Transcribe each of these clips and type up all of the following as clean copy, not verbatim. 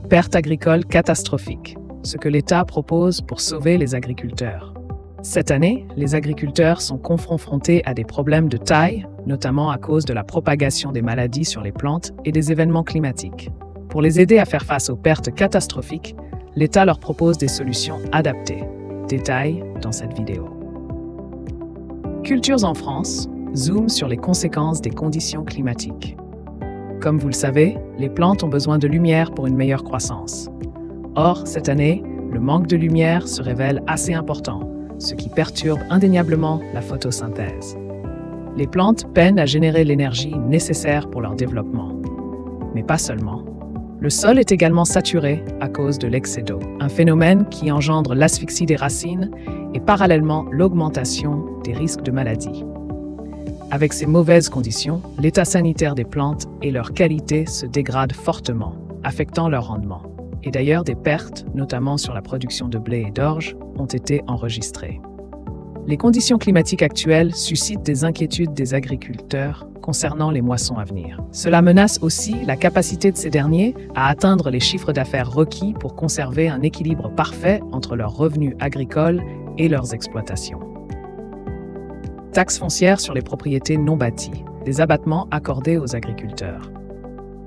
Pertes agricoles catastrophiques, ce que l'État propose pour sauver les agriculteurs. Cette année, les agriculteurs sont confrontés à des problèmes de taille, notamment à cause de la propagation des maladies sur les plantes et des événements climatiques. Pour les aider à faire face aux pertes catastrophiques, l'État leur propose des solutions adaptées. Détails dans cette vidéo. Cultures en France, zoom sur les conséquences des conditions climatiques. Comme vous le savez, les plantes ont besoin de lumière pour une meilleure croissance. Or, cette année, le manque de lumière se révèle assez important, ce qui perturbe indéniablement la photosynthèse. Les plantes peinent à générer l'énergie nécessaire pour leur développement. Mais pas seulement. Le sol est également saturé à cause de l'excès d'eau, un phénomène qui engendre l'asphyxie des racines et parallèlement l'augmentation des risques de maladies. Avec ces mauvaises conditions, l'état sanitaire des plantes et leur qualité se dégradent fortement, affectant leur rendement. Et d'ailleurs, des pertes, notamment sur la production de blé et d'orge, ont été enregistrées. Les conditions climatiques actuelles suscitent des inquiétudes des agriculteurs concernant les moissons à venir. Cela menace aussi la capacité de ces derniers à atteindre les chiffres d'affaires requis pour conserver un équilibre parfait entre leurs revenus agricoles et leurs exploitations. Taxes foncières sur les propriétés non bâties, des abattements accordés aux agriculteurs.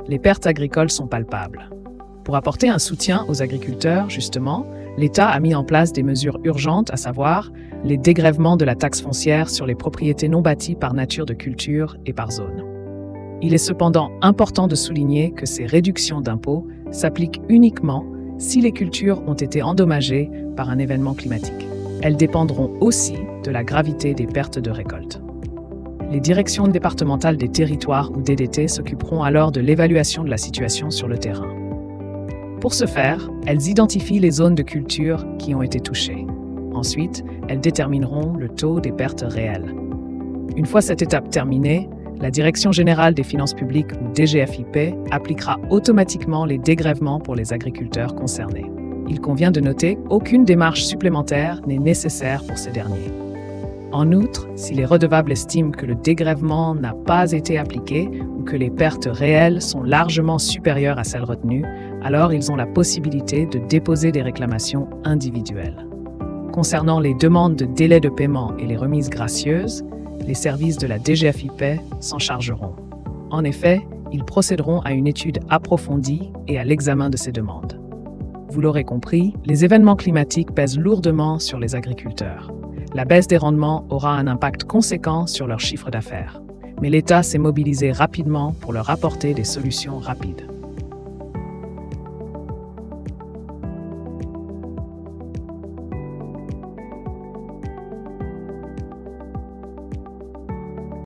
Les pertes agricoles sont palpables. Pour apporter un soutien aux agriculteurs, justement, l'État a mis en place des mesures urgentes, à savoir les dégrèvements de la taxe foncière sur les propriétés non bâties par nature de culture et par zone. Il est cependant important de souligner que ces réductions d'impôts s'appliquent uniquement si les cultures ont été endommagées par un événement climatique. Elles dépendront aussi de la gravité des pertes de récolte. Les directions départementales des territoires ou DDT s'occuperont alors de l'évaluation de la situation sur le terrain. Pour ce faire, elles identifient les zones de culture qui ont été touchées. Ensuite, elles détermineront le taux des pertes réelles. Une fois cette étape terminée, la Direction générale des finances publiques ou DGFiP appliquera automatiquement les dégrèvements pour les agriculteurs concernés. Il convient de noter qu'aucune démarche supplémentaire n'est nécessaire pour ces derniers. En outre, si les redevables estiment que le dégrèvement n'a pas été appliqué ou que les pertes réelles sont largement supérieures à celles retenues, alors ils ont la possibilité de déposer des réclamations individuelles. Concernant les demandes de délai de paiement et les remises gracieuses, les services de la DGFiP s'en chargeront. En effet, ils procéderont à une étude approfondie et à l'examen de ces demandes. Vous l'aurez compris, les événements climatiques pèsent lourdement sur les agriculteurs. La baisse des rendements aura un impact conséquent sur leur chiffre d'affaires. Mais l'État s'est mobilisé rapidement pour leur apporter des solutions rapides.